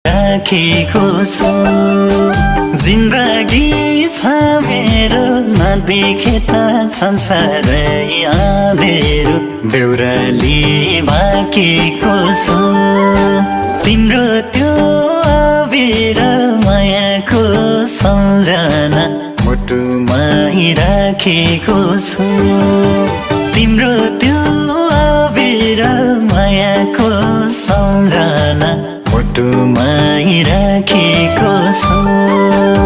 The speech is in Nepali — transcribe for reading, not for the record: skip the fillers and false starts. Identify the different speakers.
Speaker 1: राखेको छु जिन्दगी छ मेरो नदेखे त संसारै अँधेरो बेउराली बाँकेको छु तिम्रो त्यो अबेर मायाको सम्झना मुटुमा राखेको छु तिम्रो त्यो अबेर मायाको सम्झना मुटुमा राखेको छु